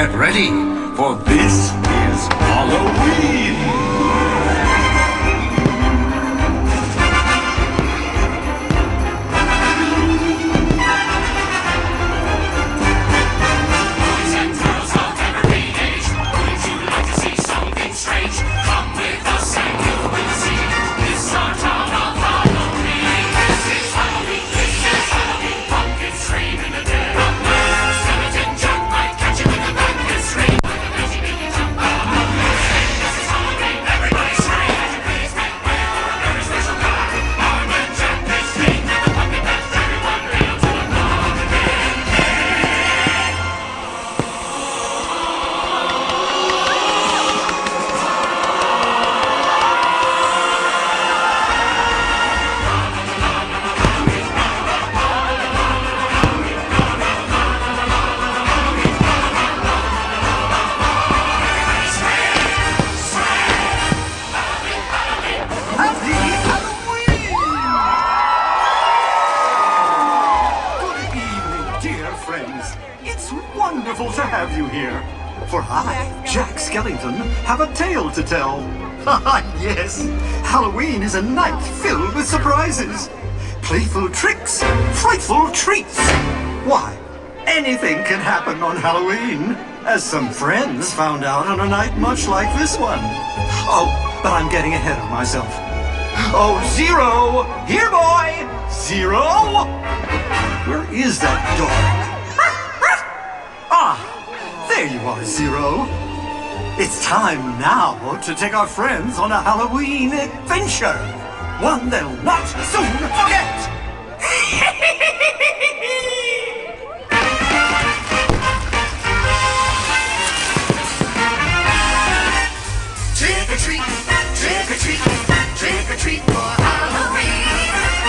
get ready, for this is Halloween! Wonderful to have you here. For I, Jack Skellington, have a tale to tell. Yes, Halloween is a night filled with surprises. Playful tricks, frightful treats. Why, anything can happen on Halloween, as some friends found out on a night much like this one. Oh, but I'm getting ahead of myself. Oh, Zero! Here, boy! Zero! Where is that dog? There you are, Zero. It's time now to take our friends on a Halloween adventure. One they'll not soon forget. Trick or treat, trick or treat, trick or treat for Halloween.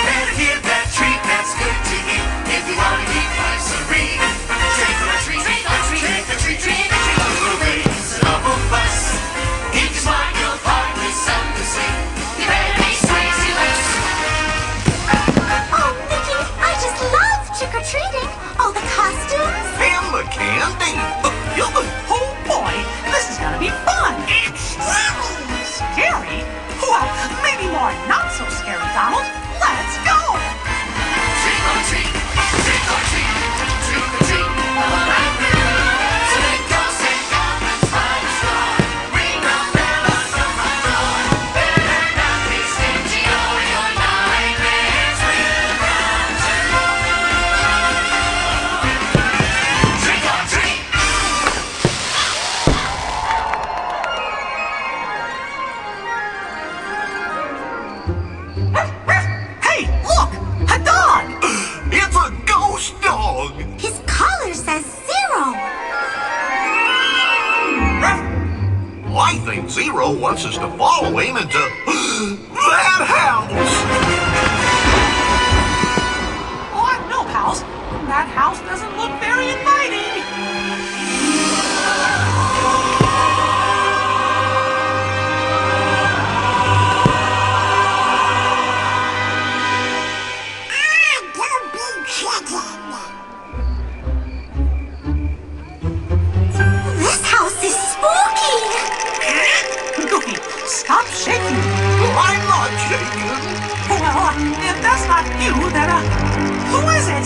Better get that treat that's good to eat if you want to keep life serene. Trick or treat, trick or treat, trick or treat, trick or treat. We'll raise an awful fuss. If you smile, you'll find there's something to sing. You better be crazy loose. Oh, Mickey, I just love trick or treating. All the costumes and the candy. Oh boy, this is gonna be fun. Scary? Well, maybe more not so scary, Donald. Let's go! Trick or treat, trick or treat, trick or treat. So they go say goblins by the straw. Ring the bell on the front door. Better not be stingy or your nightmares will come true. Trick or treat. Hey, look! A dog! It's a ghost dog. His collar says Zero. I think Zero wants us to follow him into that house. Oh, no, pals. That house doesn't look very inviting. This house is spooky. Goofy, stop shaking. I'm not shaking. Well, if that's not you, then, who is it?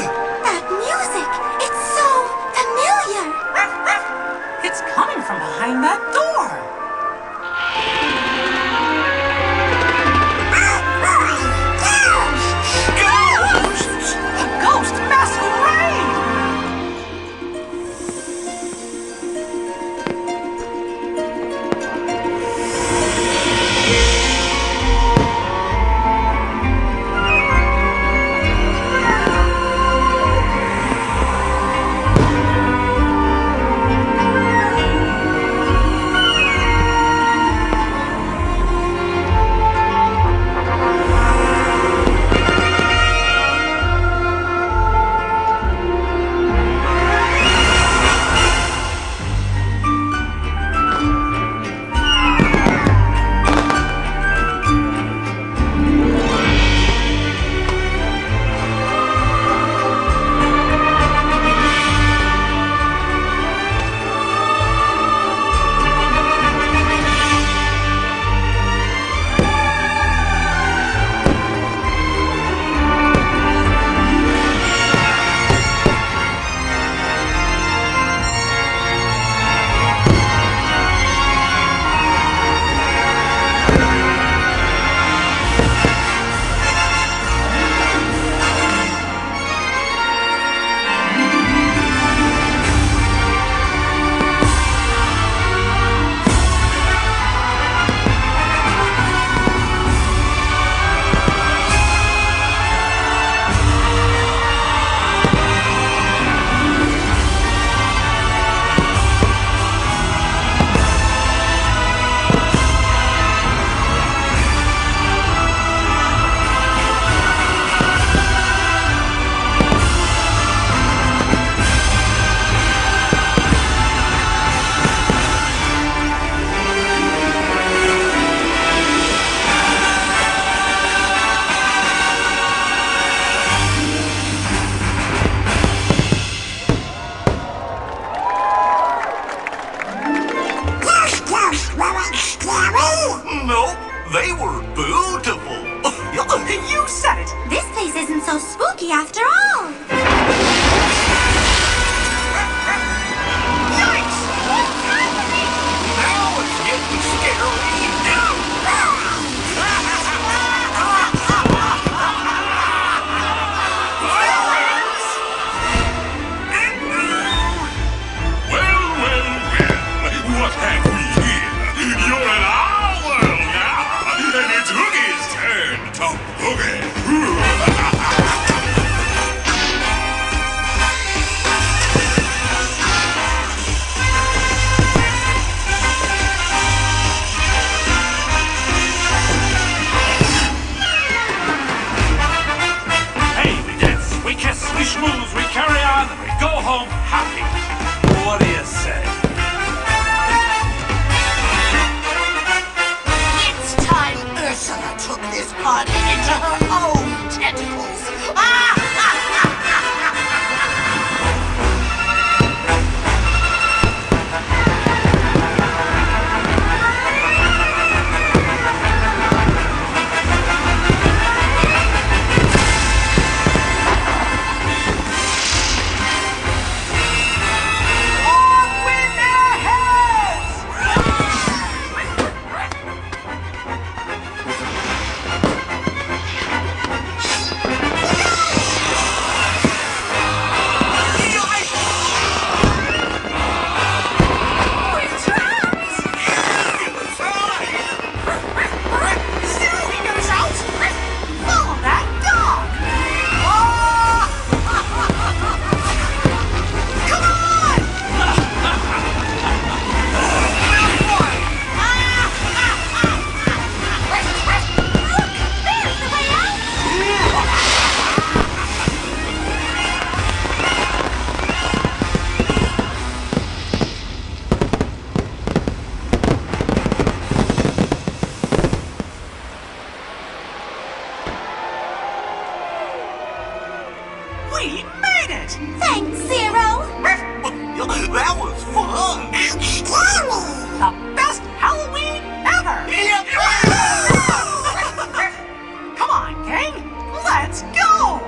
That music, it's so familiar. It's coming from behind that door. Ghosts! A ghost masquerade! No, they were beautiful. You said it. This place isn't so spooky after all. Yikes! What's happening? Now it's getting scary. What have we here? You're in our world now, and it's Hoogie's turn to boogie. Hey, we dance, we kiss, we schmooze, we carry on, we go home happy. What do you say? It's time Ursula took this party into her own tentacles. We made it! Thanks, Zero. That was fun. The best Halloween ever! Come on, gang! Let's go!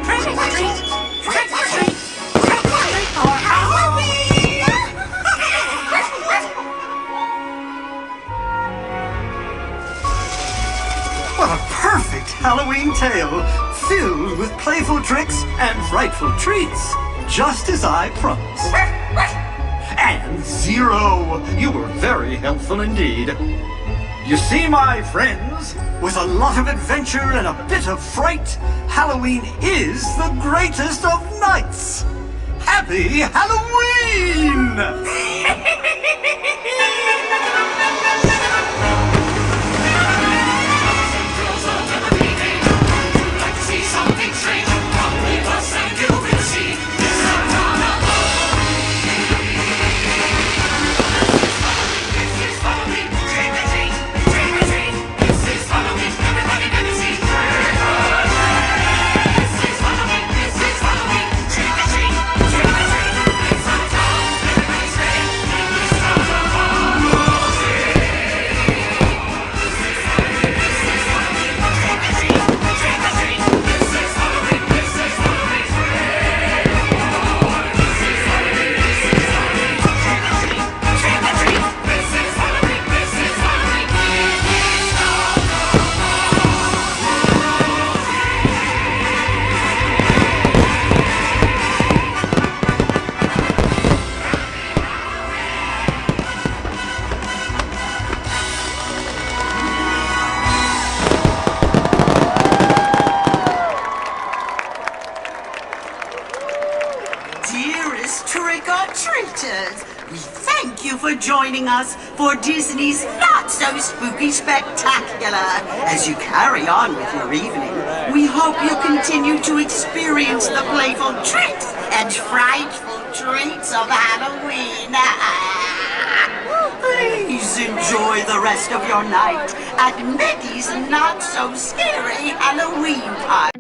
Trick or treat! tale filled with playful tricks and frightful treats, just as I promised. And Zero, you were very helpful indeed. You see, my friends, with a lot of adventure and a bit of fright, Halloween is the greatest of nights. Happy Halloween! Dearest trick-or-treaters, we thank you for joining us for Disney's Not-So-Spooky Spectacular. As you carry on with your evening, we hope you continue to experience the playful tricks and frightful treats of Halloween. Please enjoy the rest of your night at Mickey's Not-So-Scary Halloween Party.